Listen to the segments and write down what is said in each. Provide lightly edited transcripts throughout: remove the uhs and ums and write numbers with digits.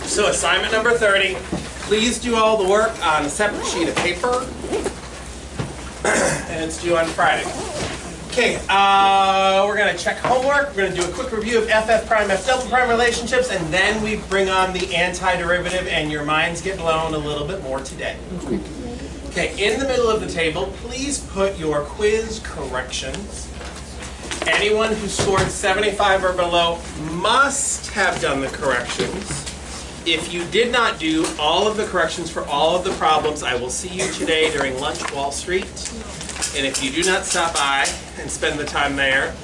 So assignment number 30, please do all the work on a separate sheet of paper, and it's due on Friday. Okay, we're going to check homework, we're going to do a quick review of FF prime, F double prime relationships, and then we bring on the antiderivative, and your minds get blown a little bit more today. Okay, in the middle of the table, please put your quiz corrections. Anyone who scored 75 or below must have done the corrections. If you did not do all of the corrections for all of the problems, I will see you today during lunch, Wall Street. And if you do not stop by and spend the time there,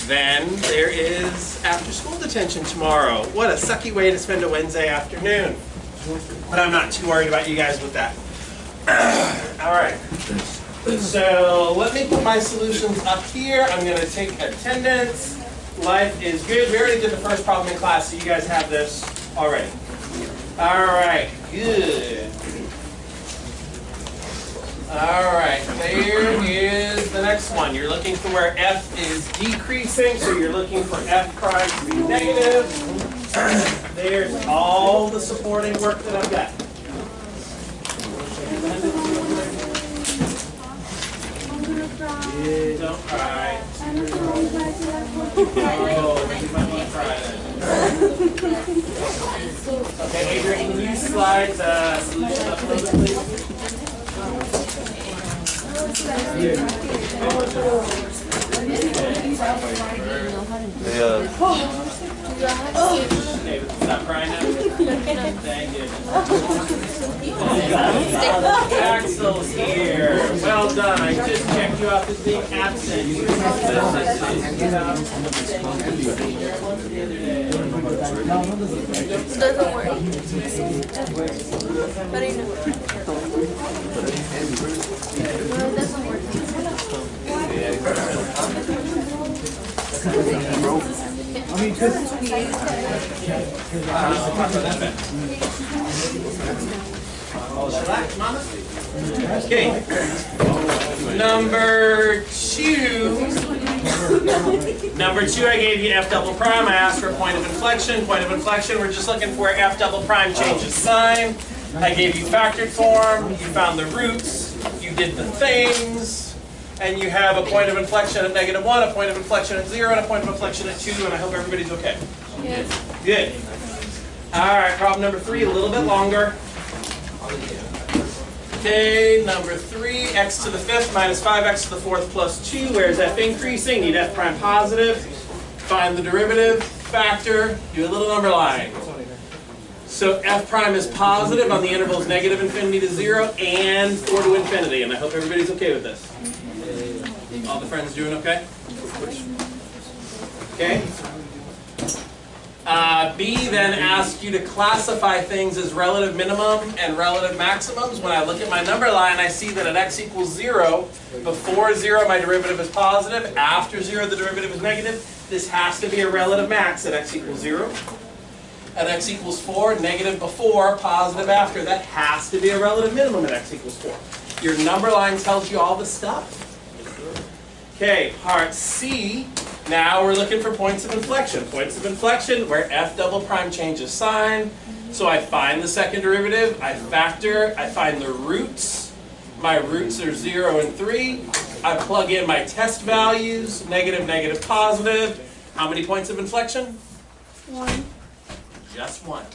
then there is after-school detention tomorrow. What a sucky way to spend a Wednesday afternoon. But I'm not too worried about you guys with that. All right. So let me put my solutions up here. I'm going to take attendance. Life is good. We already did the first problem in class, so you guys have this already. All right, good. All right, there is the next one. You're looking for where f is decreasing, so you're looking for f prime to be negative. There's all the supporting work that I've got. Yeah, don't cry. Oh, you might want to cry then. Okay, Adrian, can you slide the solution up a little bit, please? David, stop crying now. Thank you. Axel's here. Well done. I just checked you off as being absent. You were Doesn't work. But I know. No, it doesn't work. Okay. Number two, I gave you f double prime. I asked for a point of inflection. Point of inflection, we're just looking for where f double prime changes sign. I gave you factored form. You found the roots. You did the things. And you have a point of inflection at -1, a point of inflection at 0, and a point of inflection at 2, and I hope everybody's okay. Yes. Good. All right, problem number 3, a little bit longer. Okay, number 3, x to the 5th minus 5x to the 4th plus 2. Where's f increasing? Need f prime positive. Find the derivative, factor, do a little number line. So f prime is positive on the intervals -infinity to 0 and 4 to infinity, and I hope everybody's okay with this. All the friends doing okay? Okay. B then asks you to classify things as relative minimum and relative maximums. When I look at my number line, I see that at x equals 0, before 0 my derivative is positive, after 0 the derivative is negative. This has to be a relative max at x equals 0. At x equals 4, negative before, positive after. That has to be a relative minimum at x equals 4. Your number line tells you all the stuff. Okay, part C. Now we're looking for points of inflection. Points of inflection where f double prime changes sign. So I find the second derivative, I factor, I find the roots. My roots are 0 and 3. I plug in my test values, negative, negative, positive. How many points of inflection? 1. Just 1.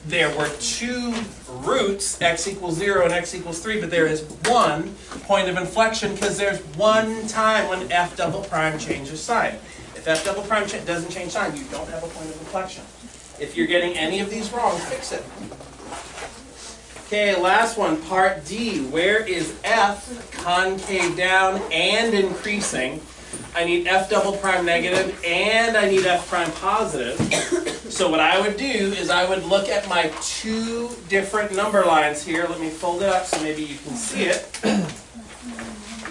There were 2 roots, x equals 0 and x equals 3, but there is 1 point of inflection because there's one time when f double prime changes sign. If f double prime doesn't change sign, you don't have a point of inflection. If you're getting any of these wrong, fix it. Okay, last one, part D. Where is f concave down and increasing? I need f double prime negative and I need f prime positive. So what I would do is I would look at my 2 different number lines here. Let me fold it up so maybe you can see it.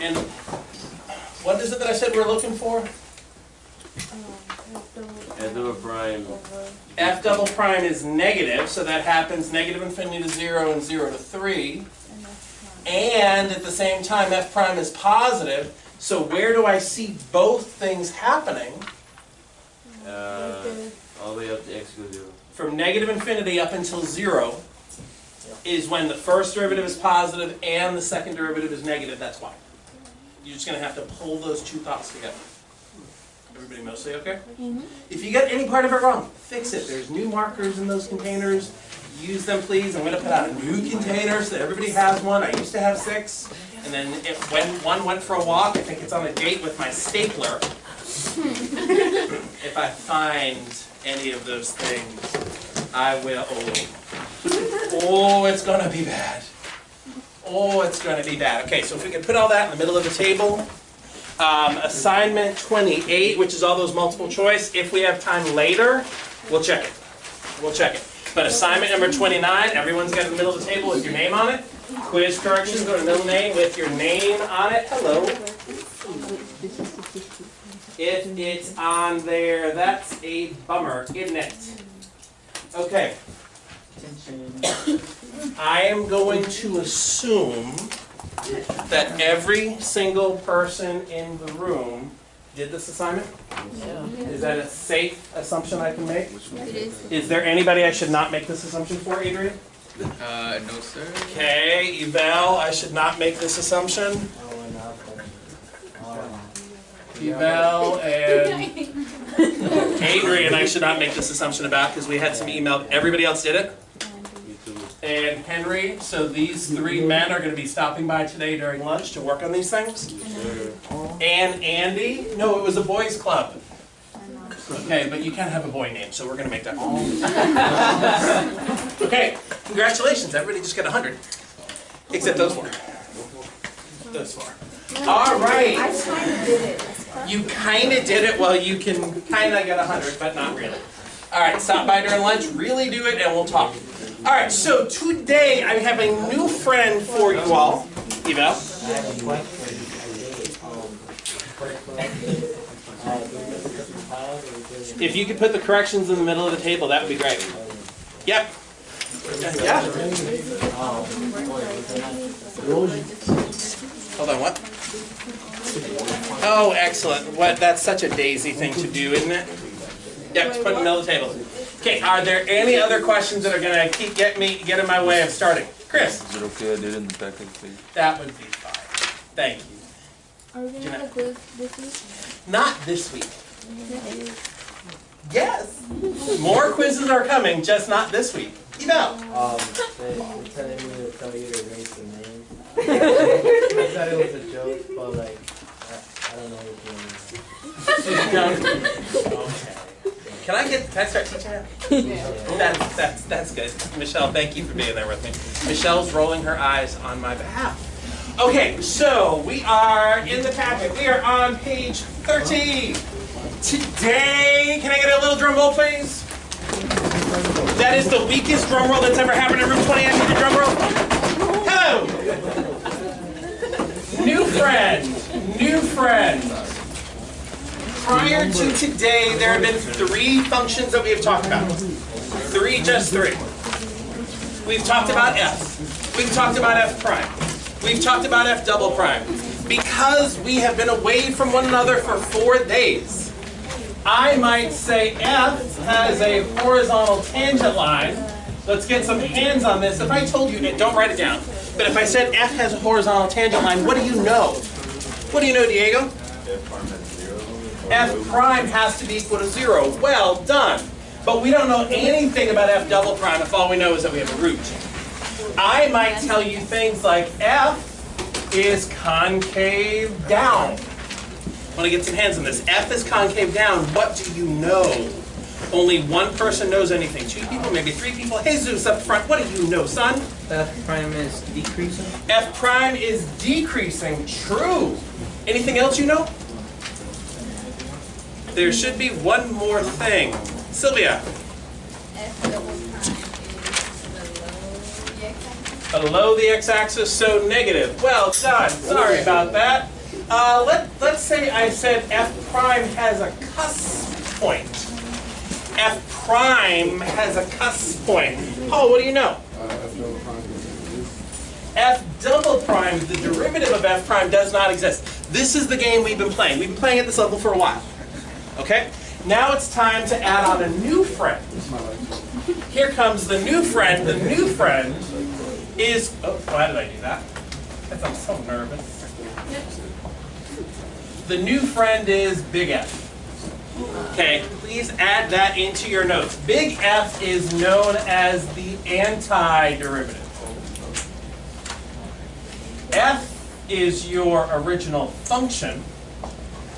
And what is it that I said we're looking for? F double prime. F double prime is negative, so that happens -infinity to 0 and 0 to 3. And at the same time, f prime is positive. So where do I see both things happening? All the way up to x equals 0. from negative infinity up until 0 is when the first derivative is positive and the second derivative is negative. That's why. You're just going to have to pull those two thoughts together. Everybody mostly okay? If you get any part of it wrong, fix it. There's new markers in those containers. Use them, please. I'm going to put out a new container so that everybody has one. I used to have 6. And then when one went for a walk, I think it's on a date with my stapler. If I find any of those things, I will. Oh, it's going to be bad. Oh, it's going to be bad. Okay, so if we can put all that in the middle of the table. Assignment 28, which is all those multiple choice. If we have time later, we'll check it. We'll check it. But assignment number 29, everyone's got it in the middle of the table with your name on it. Quiz corrections, go to middle name with your name on it. Hello. If it's on there, that's a bummer, isn't it? Okay. I am going to assume that every single person in the room did this assignment? Yeah. Is that a safe assumption I can make? It is. Is there anybody I should not make this assumption for, Adrian? No, sir. Okay, Eval, I should not make this assumption. Eval and Adrian, I should not make this assumption about because we had some email. Everybody else did it? And Henry, so these 3 men are going to be stopping by today during lunch to work on these things. And Andy, no, it was a boys' club. Okay, but you can't have a boy name, so we're going to make that. Okay, congratulations, everybody just got 100. Except those 4. Those 4. All right. I kind of did it. You kind of did it. Well, you can kind of get 100, but not really. All right, stop by during lunch, really do it, and we'll talk. All right, so today I have a new friend for you all. Eval? If you could put the corrections in the middle of the table, that would be great. Yep. Yeah. Hold on, what? Oh, excellent. What? That's such a daisy thing to do, isn't it? Yep, just put it in the middle of the table. Okay, are there any other questions that are going to get in my way of starting? Chris? Is it okay I did it in the packet, please? That would be fine. Thank you. Are we going to have a quiz this week? Not this week. Yes. More quizzes are coming, just not this week. Eval. They're telling me to tell you to erase the name. I thought it was a joke, but like, I don't know what you mean. Okay. Can I start teaching now? That's good. Michelle, thank you for being there with me. Michelle's rolling her eyes on my behalf. Okay, so we are in the packet. We are on page 13. Today, can I get a little drum roll, please? That is the weakest drum roll that's ever happened in room 20. I need a drum roll. Hello. New friend. New friend. Prior to today, there have been 3 functions that we have talked about. 3, just 3. We've talked about f. We've talked about f prime. We've talked about f double prime. Because we have been away from one another for 4 days, I might say f has a horizontal tangent line. Let's get some hands on this. If I told you, don't write it down, but if I said f has a horizontal tangent line, what do you know? What do you know, Diego? F prime has to be equal to 0. Well done. But we don't know anything about f double prime if all we know is that we have a root. I might tell you things like f is concave down. I want to get some hands on this. F is concave down. What do you know? Only one person knows anything. 2 people, maybe 3 people. Jesus up front, what do you know, son? F prime is decreasing. F prime is decreasing. True. Anything else you know? There should be one more thing. Sylvia. F double prime is Below the x-axis, so negative. Well done. Sorry about that. Let's say I said f prime has a cusp point. F prime has a cusp point. Paul, what do you know? F double prime, the derivative of f prime, does not exist. This is the game we've been playing. We've been playing at this level for a while. Okay? Now it's time to add on a new friend. Here comes the new friend. The new friend is, oh, why did I do that? Because I'm so nervous. The new friend is big F. Okay, please add that into your notes. Big F is known as the antiderivative. F is your original function.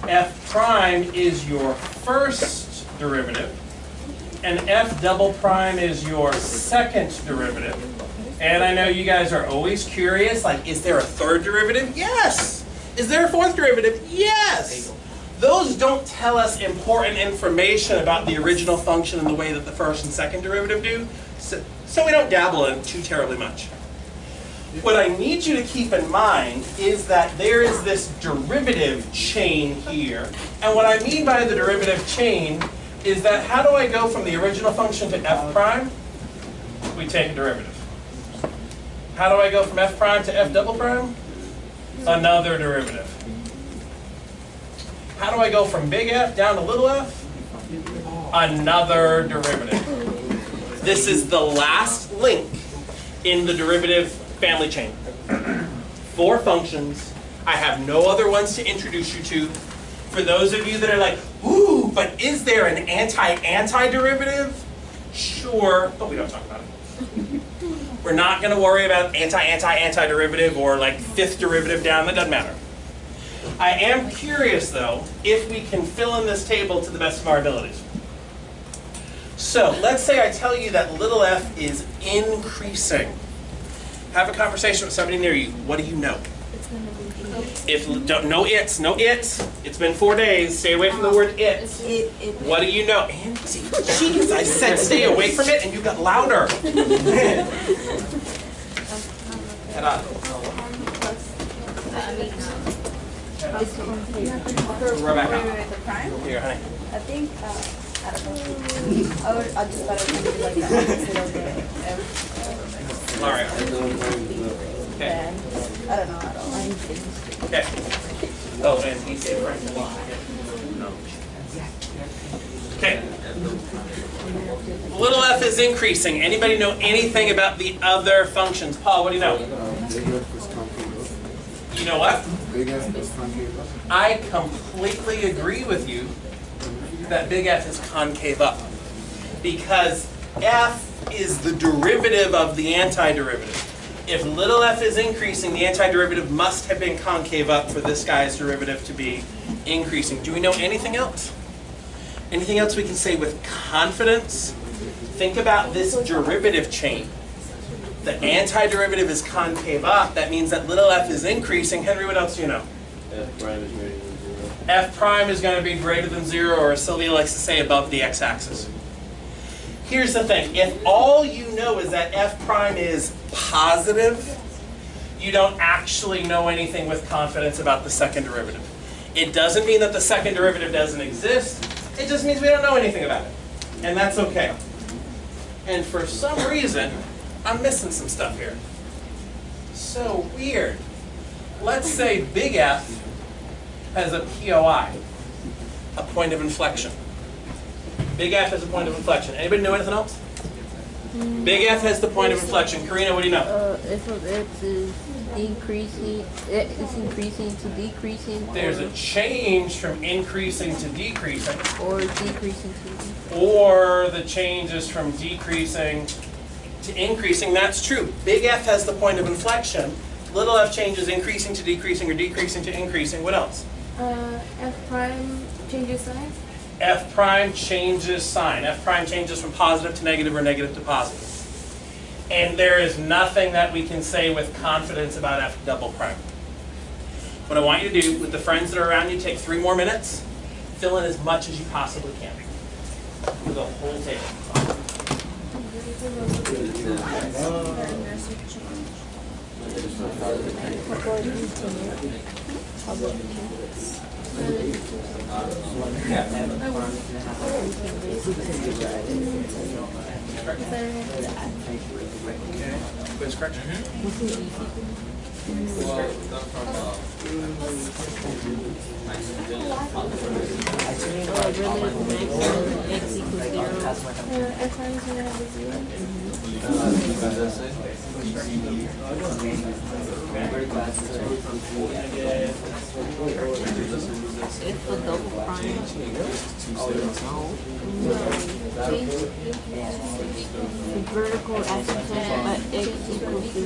F prime is your first derivative. And F double prime is your second derivative. And I know you guys are always curious, like, is there a third derivative? Yes! Is there a fourth derivative? Yes! Those don't tell us important information about the original function in the way that the first and second derivative do, so we don't dabble in it too terribly much. What I need you to keep in mind is that there is this derivative chain here. And what I mean by the derivative chain is that how do I go from the original function to f prime? We take a derivative. How do I go from f prime to f double prime? Another derivative. How do I go from big F down to little f? Another derivative. This is the last link in the derivative family chain. 4 functions. I have no other ones to introduce you to. For those of you that are like, ooh, but is there an anti-antiderivative? Sure, but we don't talk about it. We're not going to worry about antiderivative or like 5th derivative down, that doesn't matter. I am curious though, if we can fill in this table to the best of our abilities. So let's say I tell you that little f is increasing. Have a conversation with somebody near you. What do you know? If no it's. It's been 4 days. Stay away from the word it. What do you know? Jeez, I said stay away from it, and you got louder. Head on. Rebecca. Here, honey. I think, I don't know. I'll just let it be like that. All right. Okay. I don't know. Okay. Oh, and he said right. No. Okay. Little f is increasing. Anybody know anything about the other functions? Paul, what do you know? You know what? I completely agree with you that big F is concave up. Because f is the derivative of the antiderivative. If little f is increasing, the antiderivative must have been concave up for this guy's derivative to be increasing. Do we know anything else? Anything else we can say with confidence? Think about this derivative chain. The antiderivative is concave up. That means that little f is increasing. Henry, what else do you know? F prime is greater than 0. F prime is going to be greater than 0, or as Sylvia likes to say, above the x-axis. Here's the thing. If all you know is that f prime is positive, you don't actually know anything with confidence about the second derivative. It doesn't mean that the second derivative doesn't exist. It just means we don't know anything about it. And that's okay. And for some reason, I'm missing some stuff here. So weird. Let's say big F has a POI, a point of inflection. Big F has a point of inflection. Anybody know anything else? Big F has the point of inflection. Karina, what do you know? F of x is increasing, it's increasing to decreasing. There's a change from increasing to decreasing. Or decreasing to. Or the change is from decreasing to increasing. That's true. Big F has the point of inflection. Little f changes increasing to decreasing or decreasing to increasing. What else? F prime changes sign? F prime changes sign. F prime changes from positive to negative or negative to positive. And there is nothing that we can say with confidence about F double prime. What I want you to do with the friends that are around you, take 3 more minutes, fill in as much as you possibly can. For the whole table. correction? Okay. Quiz correction? Well, it's done from Relative maximum x equals 0. F prime is gonna have a 0. what does that say? If a double prime. The vertical asymptote at x equals 0.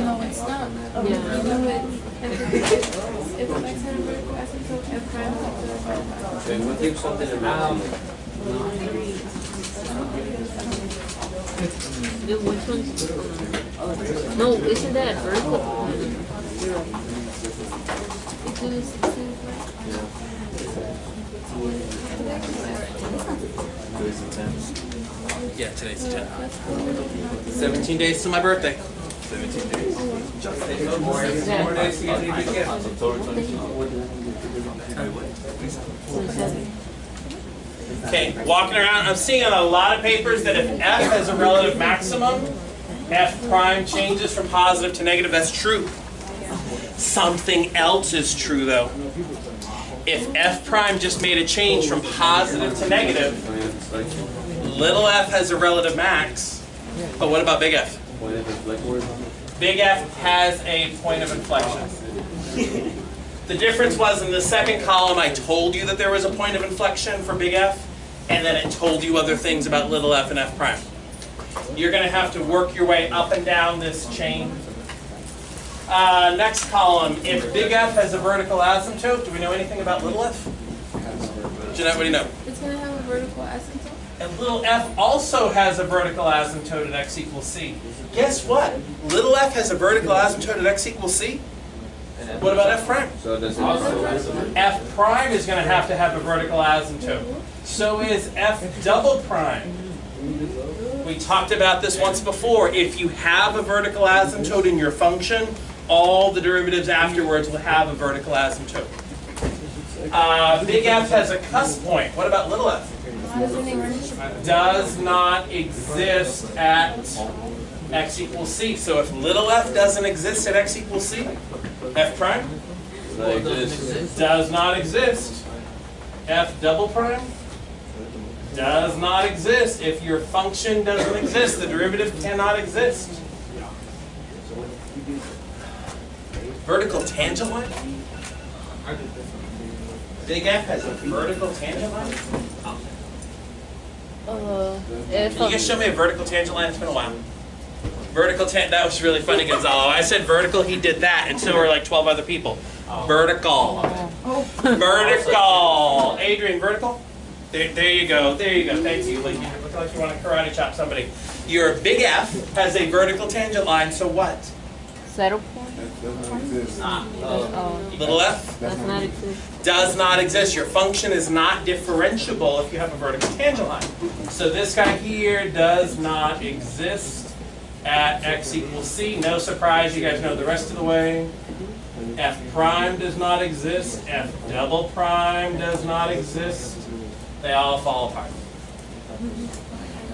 No, it's not. If x had a vertical asymptote, F prime is a vertical. Okay, what gives something a maximum? Which one's no, isn't that vertical? It's in 16. Yeah, today's the 10th. 17 days to my birthday. 17 days. More days to get a good gift. October 22. Okay, walking around, I'm seeing on a lot of papers that if f has a relative maximum, f prime changes from positive to negative. That's true. Something else is true though. If f prime just made a change from positive to negative, little f has a relative max, but what about big F? Big F has a point of inflection. The difference was in the second column I told you that there was a point of inflection for big F, and then it told you other things about little f and f prime. You're going to have to work your way up and down this chain. Next column, if big F has a vertical asymptote, do we know anything about little f? Jeanette, what do you know? It's gonna have a vertical asymptote. And little f also has a vertical asymptote at x equals c. Guess what? Little f has a vertical asymptote at x equals c. What about f prime? So does it also F prime is going to have a vertical asymptote. So is f double prime. We talked about this once before. If you have a vertical asymptote in your function, all the derivatives afterwards will have a vertical asymptote. Big F has a cusp point. What about little f? Does not exist at x equals c. So if little f doesn't exist at x equals c, f prime does not exist. F double prime does not exist. If your function doesn't exist, the derivative cannot exist. Vertical tangent line? Big F has a vertical tangent line? If Can you guys show me a vertical tangent line? It's been a while. Vertical that was really funny, Gonzalo. I said vertical, he did that, and so were like 12 other people. Vertical. Vertical. Adrian, vertical? There you go. There you go. Thank you. Like, you look like you want to karate chop somebody. Your big F has a vertical tangent line, so what? settle point? Little f? Does not exist. Does not exist. Your function is not differentiable if you have a vertical tangent line. So this guy here does not exist at x equals c. No surprise, you guys know the rest of the way. F prime does not exist. F double prime does not exist. They all fall apart.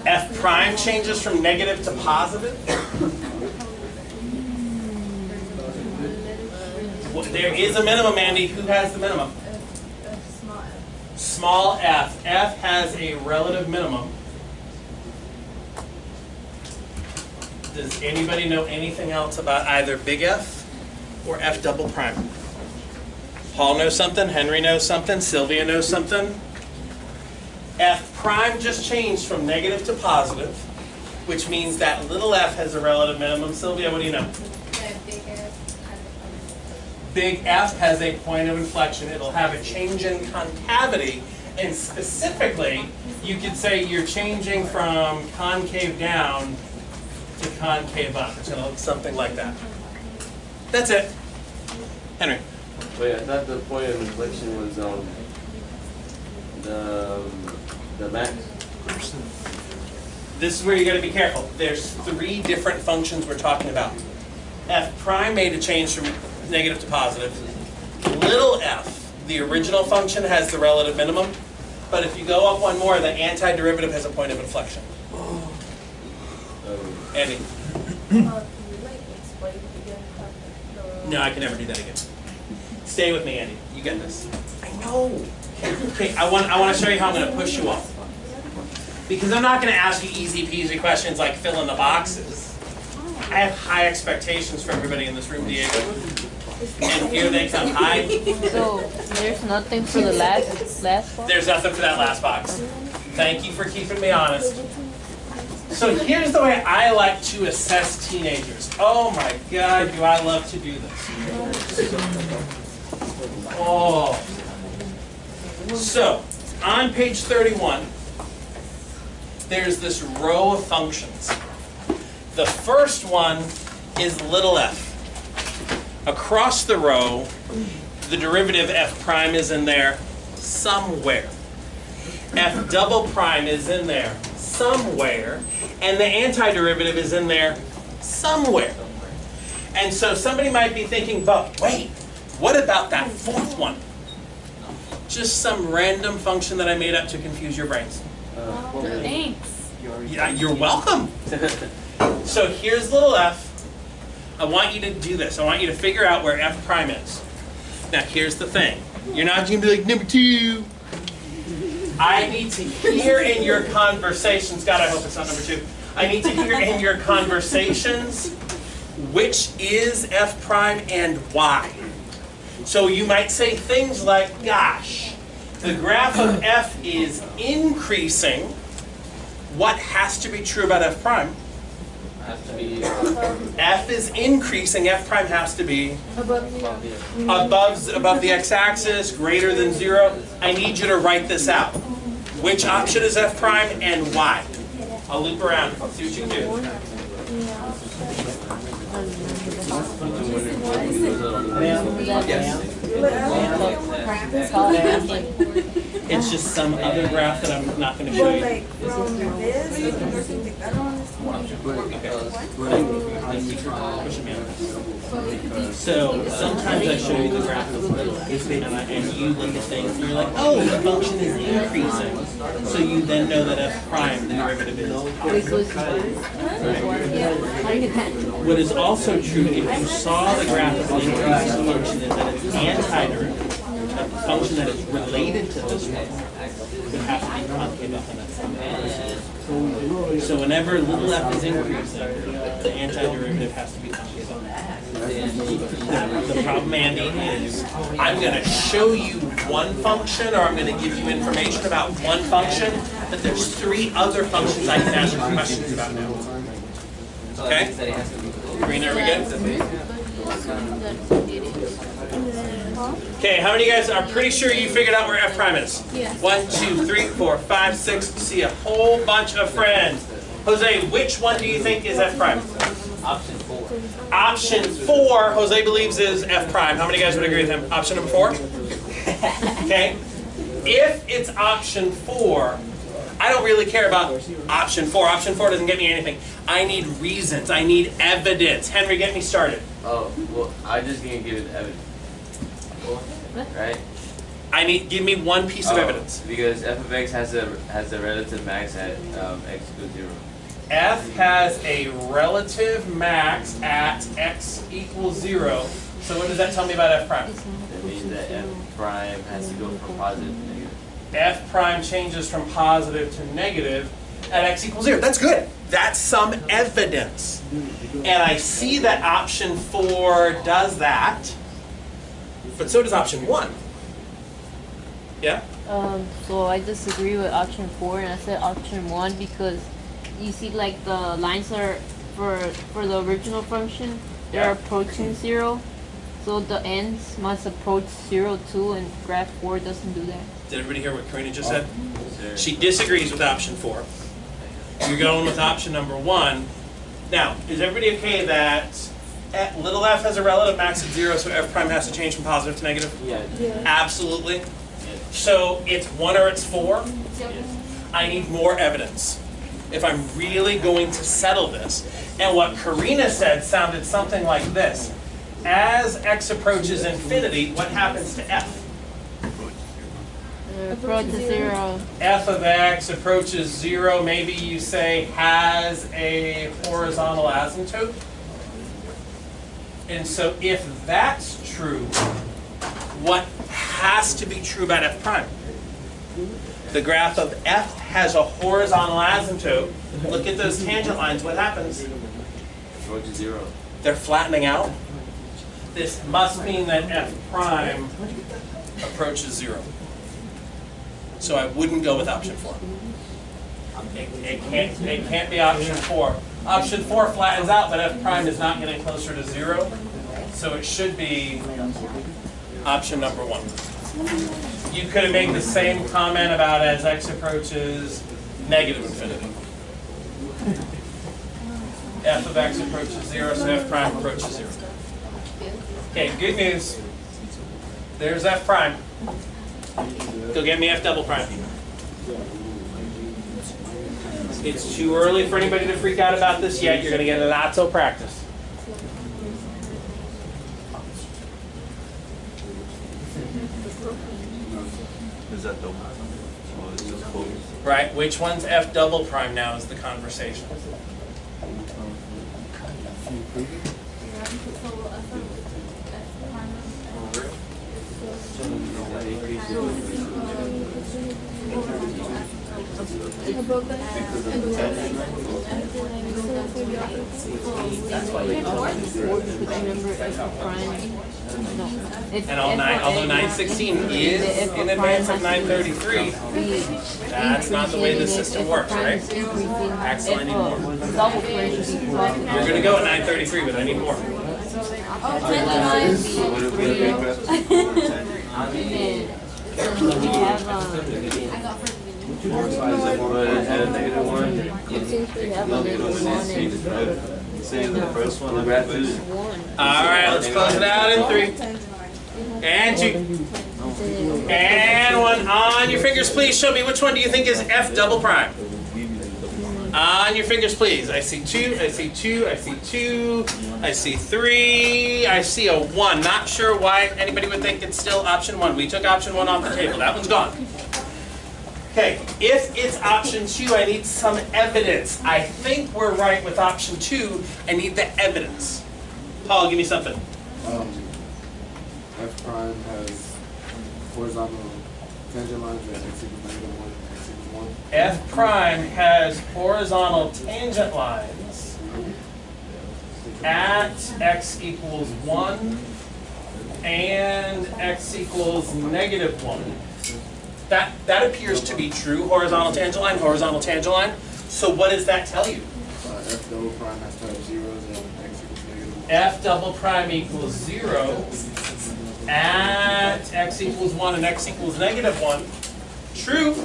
F prime changes from negative to positive. There is a minimum, Andy. Who has the minimum? Small f. F has a relative minimum. Does anybody know anything else about either big F or F double prime? Paul knows something. Henry knows something. Sylvia knows something. F prime just changed from negative to positive, which means that little f has a relative minimum. Sylvia, what do you know? Big F has a point of inflection. It'll have a change in concavity, and specifically, you could say you're changing from concave down to concave up. It's going to look something like that. That's it. Henry. Wait, I thought the point of inflection was the max. This is where you got to be careful. There's three different functions we're talking about. F prime made a change from negative to positive. little f, the original function, has the relative minimum. But if you go up one more, the antiderivative has a point of inflection. Andy? Can you like explain again? No, I can never do that again. Stay with me, Andy. You get this. I know. Okay, I want to show you how I'm going to push you off. Because I'm not going to ask you easy peasy questions like fill in the boxes. I have high expectations for everybody in this room, Diego. And here they come. Hi. So there's nothing for the last one? There's nothing for that last box. Thank you for keeping me honest. So here's the way I like to assess teenagers. Oh my God, do I love to do this. Oh. So, on page 31, there's this row of functions. The first one is little f. Across the row, the derivative f prime is in there somewhere. F double prime is in there somewhere. And the antiderivative is in there somewhere. And so somebody might be thinking, but wait, what about that fourth one? Just some random function that I made up to confuse your brains. Thanks. Yeah, you're welcome. So here's little f. I want you to do this. I want you to figure out where f prime is. Now here's the thing. You're not going to be like, number 2. I need to hear in your conversations, God, I hope it's not number 2. I need to hear in your conversations which is f prime and why. So you might say things like, gosh, the graph of f is increasing. What has to be true about f prime? F is increasing, f prime has to be above the x-axis, greater than 0. I need you to write this out. Which option is f prime and why? I'll loop around, see what you can do. It's just some other graph that I'm not going to show you. Like from this, you can see the better one. So sometimes I show you the graph of little f, and you look at things and you're like, oh, the function is increasing. So you then know that f prime, the derivative, is positive. What is also true, if you saw the graph of an increasing function, is that its antiderivative, a function that is related to this one, would have to be concave up in that same. So whenever little f is increasing, the antiderivative has to be concave up. The problem, Andy, is I'm going to show you one function, or I'm going to give you information about one function, but there's 3 other functions I can ask you questions about now. Okay? Karina, are we good? Okay, how many of you guys are pretty sure you figured out where f prime is? Yeah. 1, 2, 3, 4, 5, 6. See a whole bunch of friends. Jose, which one do you think is f prime? Option 4. Option 4, Jose believes is f prime. How many guys would agree with him? Option number 4? Okay. If it's option 4, I don't really care about option 4. Option 4 doesn't get me anything. I need reasons. I need evidence. Henry, get me started. Oh, well, I'm just going to give it evidence. Right? Give me one piece of evidence. Because f of x has a relative max at x equals 0. F has a relative max at x equals 0. So what does that tell me about f prime? That means that f prime has to go from positive to negative. F prime changes from positive to negative at x equals 0. That's good. That's some evidence. And I see that option 4 does that, but so does option 1. Yeah? So I disagree with option 4, and I said option 1 because you see, like, the lines are for the original function, they're approaching 0. So the ends must approach 0 too, and graph 4 doesn't do that. Did everybody hear what Karina just said? Yes, She disagrees with option 4. You're going with option number 1. Now, is everybody okay that little f has a relative max of 0, so f prime has to change from positive to negative? Yeah. Absolutely. So it's 1 or it's 4? I need more evidence if I'm really going to settle this. And what Karina said sounded something like this. as x approaches infinity, what happens to f? Approach to 0. F of x approaches 0, maybe you say has a horizontal asymptote. And so if that's true, what has to be true about f prime? The graph of f has a horizontal asymptote. Look at those tangent lines, what happens? Approach to 0. They're flattening out. This must mean that f prime approaches 0. So I wouldn't go with option 4. It can't be option 4. Option 4 flattens out, but f prime is not getting closer to 0. So it should be option number 1. You could have made the same comment about as x approaches negative infinity. F of x approaches 0, so f prime approaches 0. Okay, good news. There's f prime. Go get me f double prime. It's too early for anybody to freak out about this yet. You're going to get lots of practice. Is that double? Oh, it's just close. Right, which one's f double prime now is the conversation. And although 916 is in advance of 933, that's not the way the system works, right? Axel, I need more. You're going to go at 933, but I need more. Saying the first one, the graph is All right, let's close it out in 3. And 2. And 1. On your fingers, please show me which one do you think is f double prime? On your fingers, please. I see 2, I see 2, I see 2, I see 3, I see a 1. Not sure why anybody would think it's still option 1. We took option 1 off the table. That one's gone. Okay, if it's option 2, I need some evidence. I think we're right with option 2. I need the evidence. Paul, give me something. F prime has horizontal tangent lines at x equals -1 and x equals 1. F prime has horizontal tangent lines at x equals 1 and x equals -1. That appears to be true. Horizontal tangent line, horizontal tangent line. So what does that tell you? F double prime has to have zeros and x equals -1. F double prime equals 0 at x equals 1 and x equals -1. True.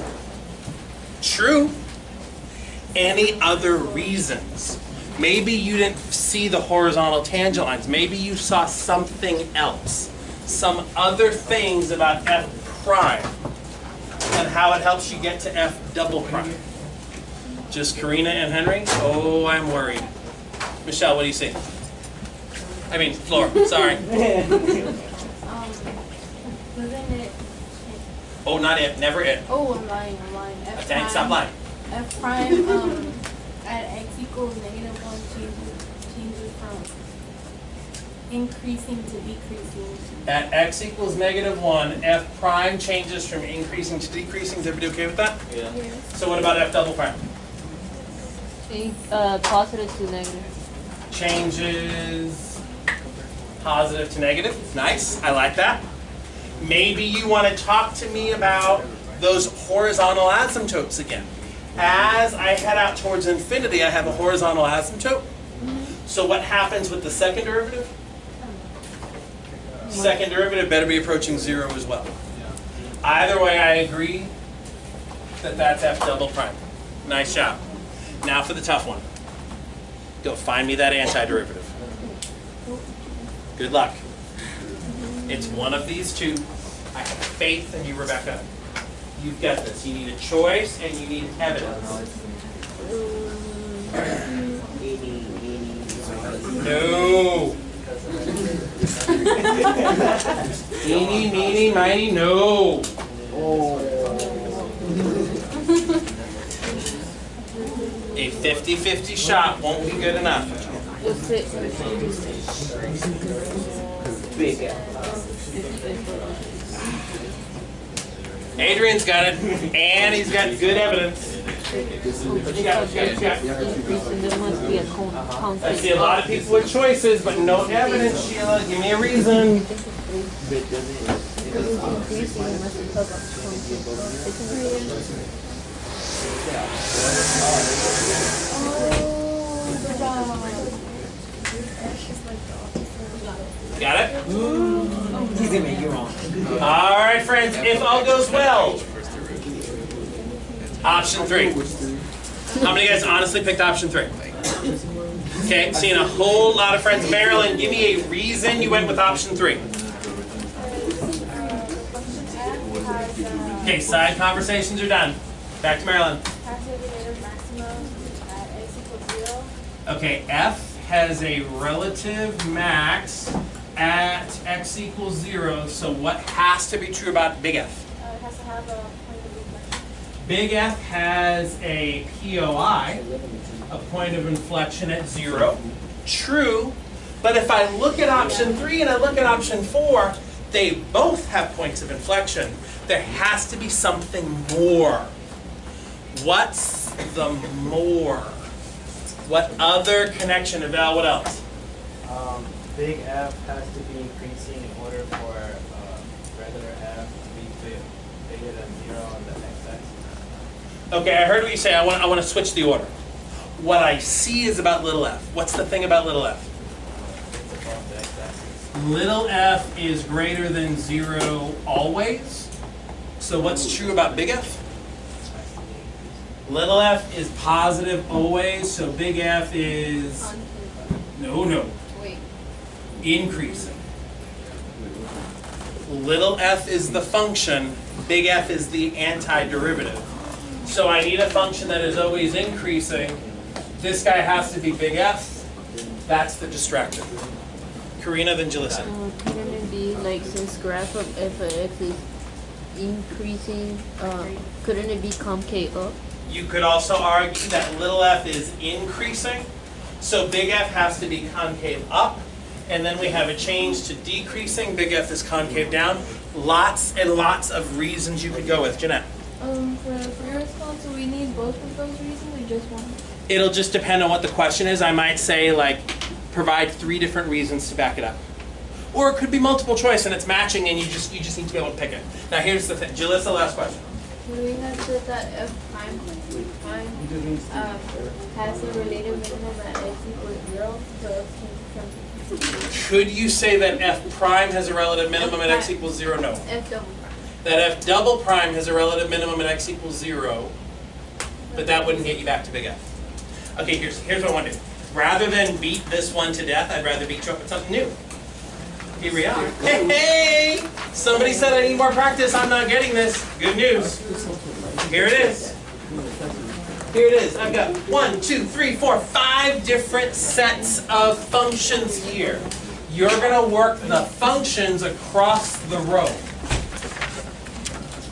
True. Any other reasons? Maybe you didn't see the horizontal tangent lines. Maybe you saw something else. Some other things about f prime and how it helps you get to f double prime. Just Karina and Henry? Oh, I'm worried. Michelle, what do you see? I mean, Flora, sorry. Wasn't it? Oh, not it, never it. Oh, I'm lying. F Okay, stop lying. F prime at x equals -1 changes from increasing to decreasing. At x equals -1, f prime changes from increasing to decreasing. Is everybody okay with that? Yeah. So what about f double prime? Positive to negative. Changes positive to negative. Nice, I like that. Maybe you want to talk to me about those horizontal asymptotes again. As I head out towards infinity, I have a horizontal asymptote. So what happens with the second derivative? Second derivative better be approaching 0 as well. Either way, I agree that that's f double prime. Nice job. Now for the tough one. Go find me that antiderivative. Good luck. It's one of these two. I have faith in you, Rebecca. You've got this. You need a choice and you need evidence. No. Eeny, meeny, miny, no. A 50-50 shot won't be good enough. What's it? Big F. Adrian's got it, and he's got good evidence. What you got? Increasing, there must be a count. I see a lot of people with choices, but no evidence, Sheila. Give me a reason. Got it? He's gonna make you wrong. All right, friends, if all goes well, option 3. How many of you guys honestly picked option 3? Okay, seeing a whole lot of friends. Marilyn, give me a reason you went with option 3. Okay, side conversations are done. Back to Marilyn. Okay, F has a relative max at x equals 0, so what has to be true about big F? It has to have a point of inflection. Big F has a POI, a point of inflection at 0. True, but if I look at option 3 and I look at option 4, they both have points of inflection. There has to be something more. What's the more? What other connection? Eval, what else? Big F has to be increasing in order for regular F to be bigger than 0 on the x-axis. Okay, I heard what you say. I want to switch the order. What I see is about little f. What's the thing about little f? It's above the x-axis. Little f is greater than 0 always. So what's true about big F? Little f is positive always, so big F is no. Wait. Increasing. Little f is the function, big F is the antiderivative. So I need a function that is always increasing. This guy has to be big F. That's the distractor. Karina, then Jalissa. Couldn't it be like, since graph of f of x is increasing, couldn't it be concave up? You could also argue that little f is increasing, so big F has to be concave up, and then we have a change to decreasing, big F is concave down. Lots and lots of reasons you could go with. Jeanette? For your response, do we need both of those reasons or just one? It'll just depend on what the question is. I might say, like, provide 3 different reasons to back it up. Or it could be multiple choice and it's matching and you just need to be able to pick it. Now here's the thing. Jalissa, last question. We have said that f prime has a related minimum at x equals 0, so it can become Could you say that f prime has a relative minimum at x equals 0? No. f double. That f double prime has a relative minimum at x equals 0, but that wouldn't get you back to big F. Okay, here's what I want to do. Rather than beat this one to death, I'd rather beat you up with something new. Here we are. Hey! Somebody said I need more practice. I'm not getting this. Good news. Here it is. Here it is. I've got 1, 2, 3, 4, 5 different sets of functions here. You're going to work the functions across the row.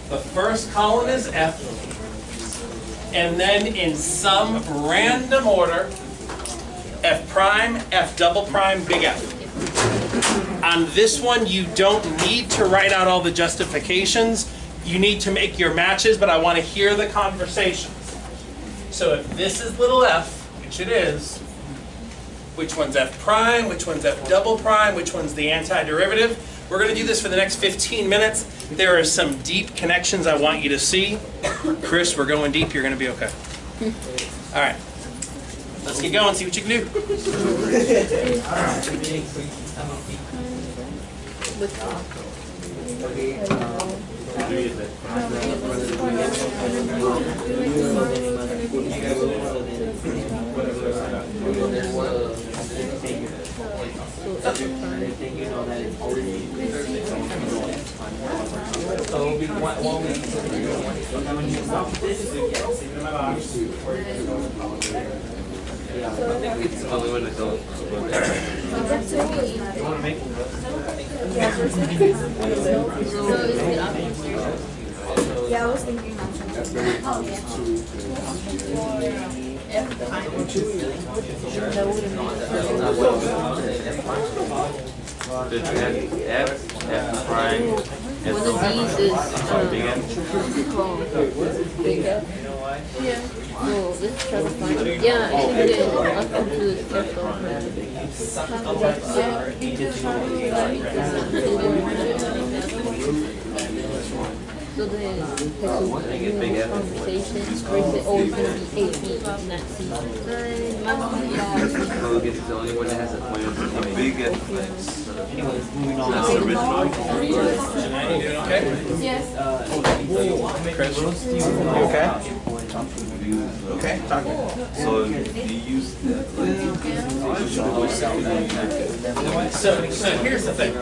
The first column is F. And then in some random order, F prime, F double prime, big F. On this one, you don't need to write out all the justifications. You need to make your matches, but I want to hear the conversations. So if this is little f, which it is, which one's f prime, which one's f double prime, which one's the antiderivative? We're going to do this for the next 15 minutes. There are some deep connections I want you to see. Chris, we're going deep. You're going to be okay. All right. Let's get going, see what you can do. It's the only one that goes. You want to make it? Yeah, I was thinking F prime. One of these is Big F. big F. You know why? Yeah. Well, let's try to find it. Yeah, I think it up into the F So then, Big F. conversation, or is it always going to be AP, not C? So it's the only one that has a point of A big F X. Anyways, moving on. That's the original. Janine, you doing okay? yes. Chris? You okay? Okay, talk. So you use that, So here's the thing.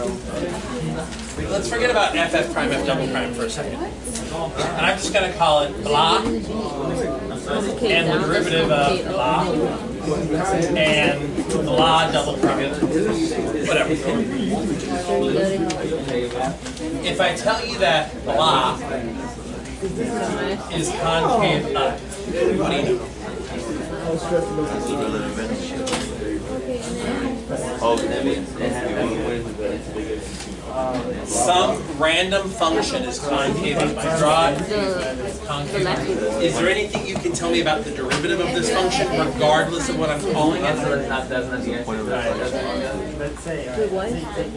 Let's forget about FF prime, F double prime for a second. And I'm just going to call it blah, and the derivative of blah, and blah double prime. Whatever. If I tell you that blah is concave up, what do you know? Some random function is concave up. I draw it. Concave up. Is there anything you can tell me about the derivative of this function, regardless of what I'm calling it? That's not the answer. Let's say,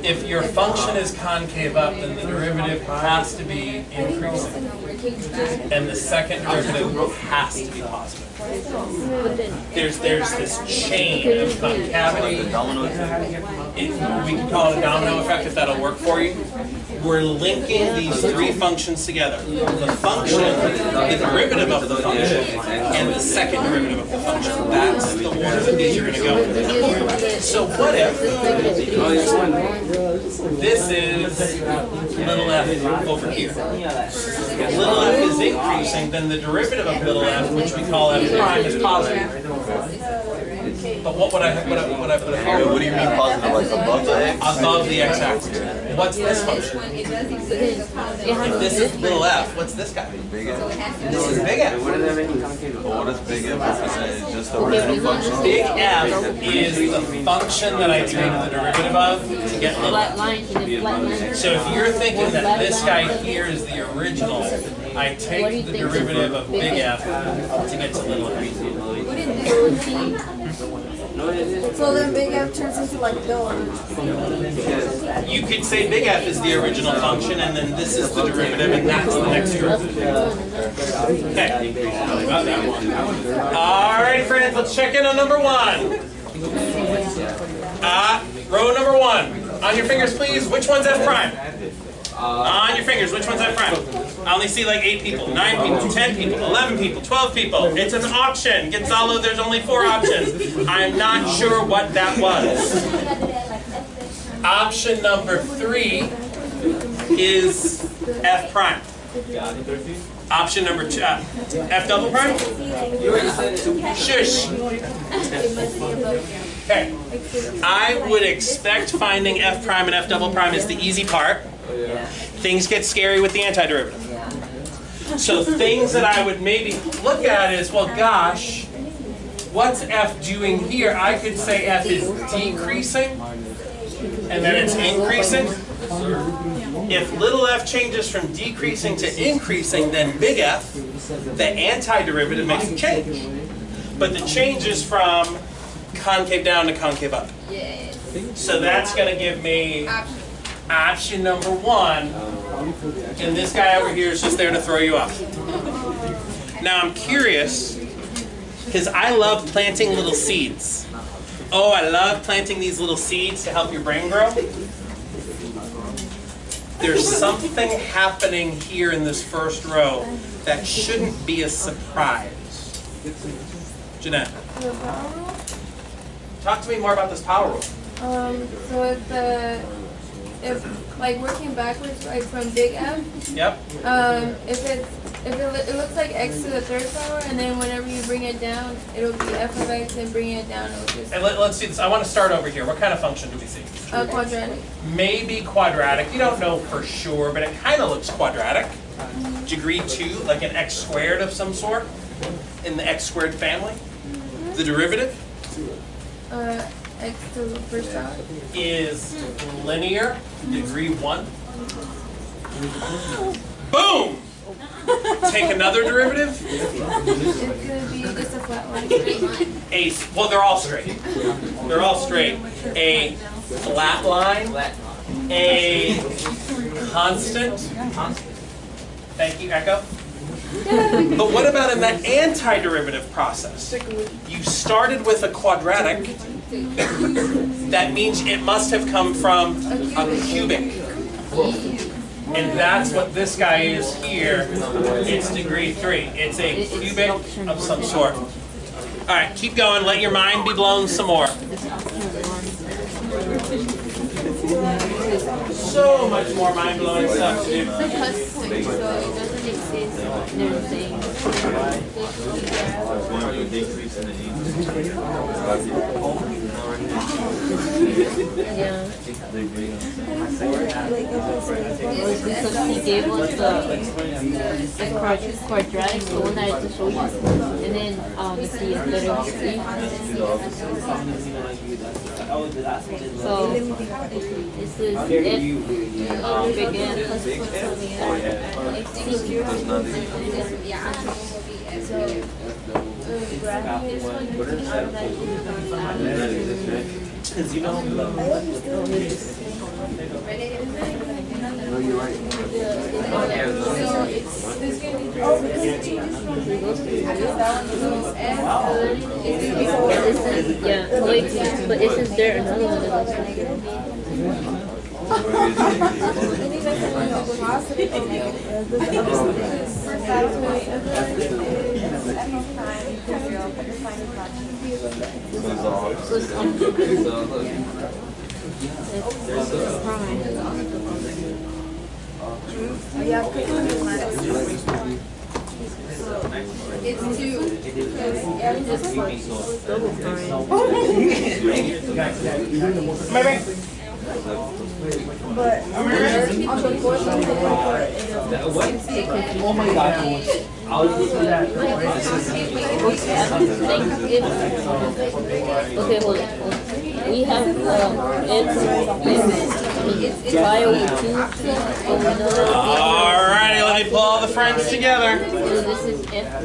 If your function is concave up, then the derivative has to be increasing. And the second derivative has to be positive. There's this chain of concavity. We can call it a domino effect if that'll work for you. We're linking these three functions together. The function, the derivative of the function, and the second derivative of the function. That's the order that these are going to go in. So what if this is little f over here? If little f is increasing, then the derivative of little f, which we call f prime, is positive. But what would I put up here? What do you mean positive? Like above the X? Above the x-axis. What's this function? If this is little f, what's this guy? Big F? This is big F. What does that make you concave? What does big F represent? Just the original function? Big F is the function that I take the derivative of to get little Flat f. lines and then flat lines. So if you're thinking that this guy here is the original, I take the derivative of big F to get to little f. So then big F turns into like Bill. You could say big F is the original function, and then this is the derivative, and that's the next derivative. Okay. All right, friends, let's check in on number one. Row number one. On your fingers, please. Which one's F prime? On your fingers, which one's F prime? I only see like 8 people, 9 people, 10 people, 11 people, 12 people. It's an option. Gonzalo, there's only 4 options. I'm not sure what that was. Option number 3 is F prime. Option number 2, F double prime? Shush. Okay. I would expect finding F prime and F double prime is the easy part. Things get scary with the antiderivative. So things that I would maybe look at is, well, gosh, what's F doing here? I could say F is decreasing, and then it's increasing. If little f changes from decreasing to increasing, then big F, the antiderivative makes a change. But the change is from concave down to concave up. So that's going to give me option number 1, and this guy over here is just there to throw you off. Now I'm curious, because I love planting little seeds. Oh, I love planting these little seeds to help your brain grow. There's something happening here in this first row that shouldn't be a surprise. Jeanette, talk to me more about this power rule. So if like working backwards, right, from big M, Yep. if it's If it looks like x to the third power, and then whenever you bring it down, it'll be f of x, and bringing it down, it'll just And let's see this. I want to start over here. What kind of function do we see? quadratic. Maybe quadratic. You don't know for sure, but it kind of looks quadratic. Degree 2, like an x squared of some sort in the x squared family. The derivative X to the first power. is linear, degree 1. Boom! Take another derivative. It's gonna be just a flat line. Well, they're all straight. They're all straight. A flat line, a constant. Thank you, Echo. But what about in the antiderivative process? You started with a quadratic. That means it must have come from a cubic. And that's what this guy is here. It's degree 3. It's a cubic of some sort. All right, keep going. Let your mind be blown some more. So much more mind-blowing stuff to do. So it doesn't exist. There's yeah. Because he gave us the quadratic, the one that I just showed you, and then let's see, letter C. So this is F, big Because you know, no, you're right. Yeah, wait, but isn't there another one that looks like it? It's 2. Maybe. But on the fourth one, Oh my god. I'll just do that. Okay, hold on. We have it's bio 2. Alrighty, let me pull all the friends together. So this is F.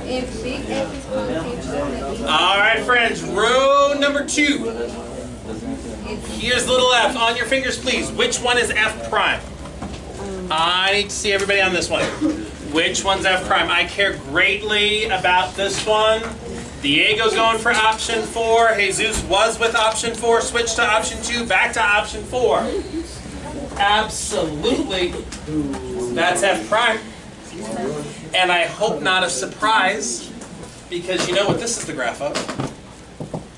if big F is concave, Alright, friends, row number 2. Here's little f. On your fingers, please. Which one is f prime? I need to see everybody on this one. Which one's f prime? I care greatly about this one. Diego's going for option 4. Jesus was with option 4. Switch to option 2. Back to option 4. Absolutely. That's f prime. And I hope not a surprise, because you know what this is the graph of.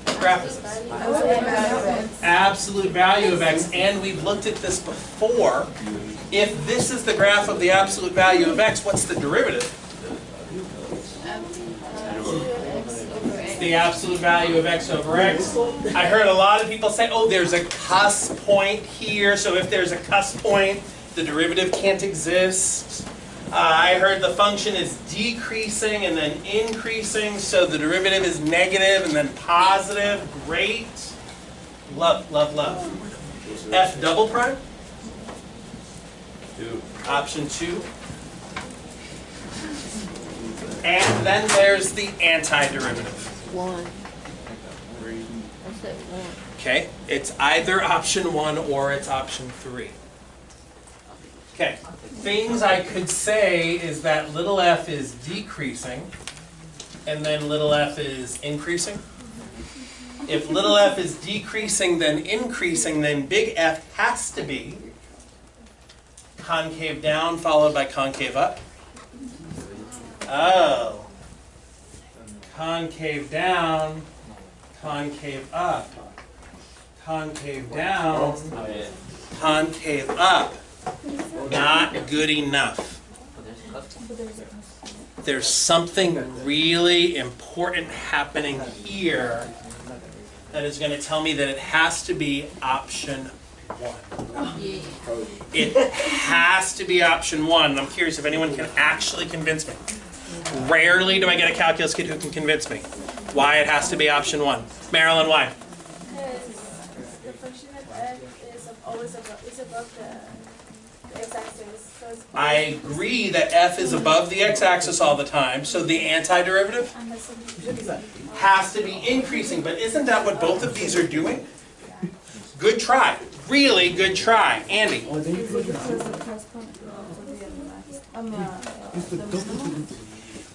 What graph is this? Absolute value of x. And we've looked at this before. If this is the graph of the absolute value of x, what's the derivative? The absolute value of x over x. I heard a lot of people say, oh, there's a cusp point here, so if there's a cusp point, the derivative can't exist. I heard the function is decreasing and then increasing, so the derivative is negative and then positive. Great. Love, love, love. F double prime? 2. Option 2. And then there's the antiderivative. 1. I said 1. Okay, it's either option 1 or it's option 3. Okay, things I could say is that little f is decreasing and then little f is increasing. If little f is decreasing then increasing, then big F has to be concave down followed by concave up. Oh. Concave down, concave up, concave down, concave up. Not good enough. there's something really important happening here that is going to tell me that it has to be option 1. It has to be option 1. And I'm curious if anyone can actually convince me. Rarely do I get a calculus kid who can convince me why it has to be option 1. Marilyn, why? Because the function of f is always above the x-axis. So it's I agree that f is above the x-axis all the time, so the antiderivative has to be increasing, but isn't that what both of these are doing? Good try. Really good try. Andy?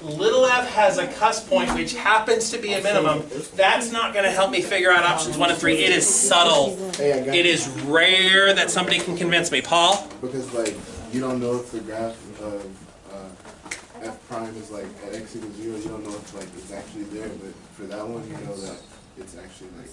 Little f has a cusp point which happens to be a minimum. That's not going to help me figure out options 1 and 3. It is subtle. It is rare that somebody can convince me. Paul? Because like you don't know if the graph of f prime is like at x equals 0. You don't know if like it's actually there, but for that one you know that it's actually like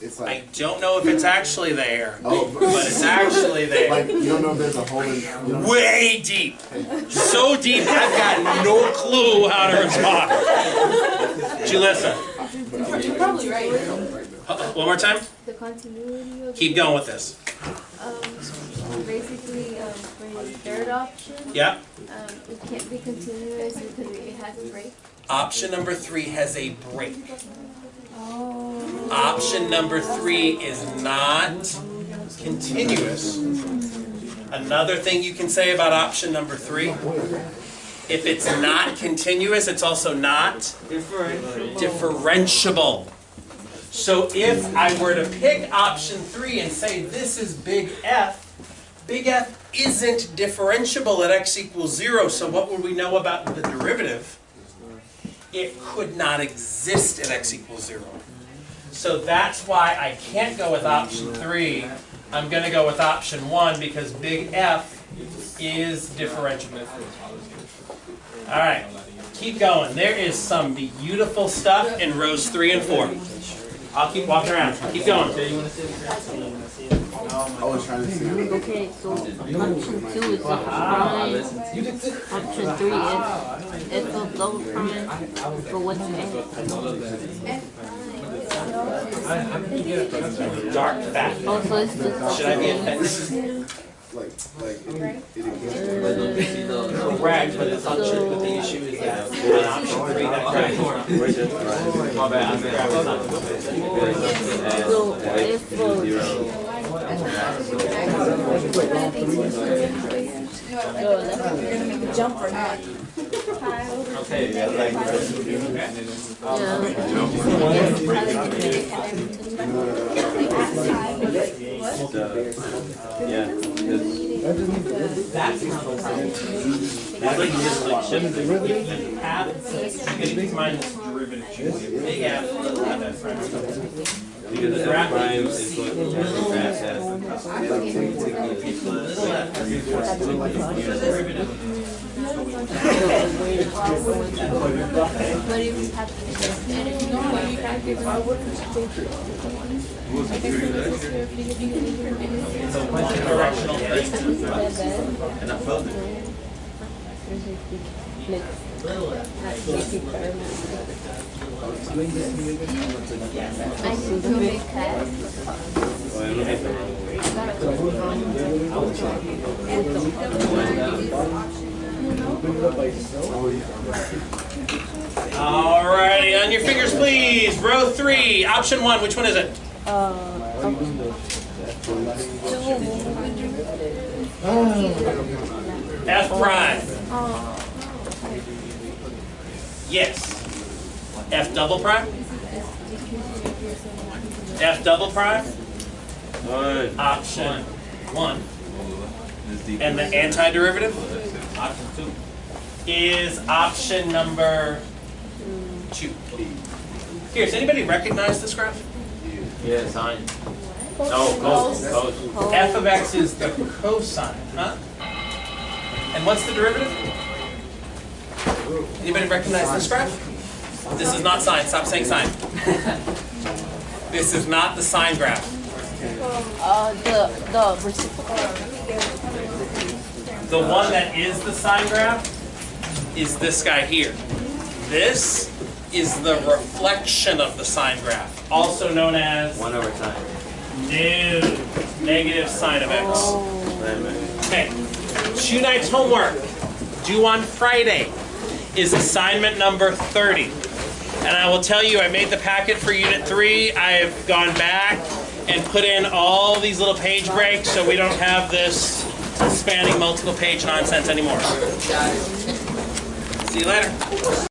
it's I like don't know if it's actually there, oh, but it's actually there. like you don't know if there's a hole in. You don't know. Way deep. So deep I've got no clue how to respond. Julissa? You're probably right. One more time? The continuity of Keep going with this. basically for the third option, Yeah? it can't be continuous because it has a break. Option number 3 has a break. Oh. Option number 3 is not continuous. Another thing you can say about option number 3, if it's not continuous, it's also not differentiable. So if I were to pick option 3 and say this is big F isn't differentiable at x equals 0, so what would we know about the derivative? It could not exist at x equals 0. So that's why I can't go with option 3. I'm going to go with option 1 because big F is differentiable. All right, keep going. There is some beautiful stuff in rows 3 and 4. I'll keep walking around. Keep going. I was trying to see. Okay, so option 2 is prime. Option 3 is f double prime. So what's f? Dark fact. Also, it's just Should I be offended? Like it Correct, but it's untrue. But the issue is that on option 3, that graph. My bad. so f was Jump or not? That's like just like shifting. If you have you can minus derivative choose. Big F, little f, right? Because the graph prime is what the graph says. But if you have to, and if you don't want you can't give It's a bunch of directional things. And I felt it. I can do make class. Alrighty, on your fingers please. Row 3, option 1, which one is it? F prime. Yes. F double prime? F double prime? Option 1. And the antiderivative? Option 2. Is option number 2. Here, does anybody recognize this graph? Yeah, sine. No, cos. F of x is the cosine, huh? And what's the derivative? Anybody recognize this graph? This is not sine. Stop saying sine. This is not the sine graph. the reciprocal. The one that is the sine graph is this guy here. This is the reflection of the sine graph, also known as 1 over time. negative sine of x. Wait a minute. Okay, tonight's homework, due on Friday, is assignment number 30. And I will tell you, I made the packet for Unit 3. I have gone back and put in all these little page breaks so we don't have this spanning multiple page nonsense anymore. See you later.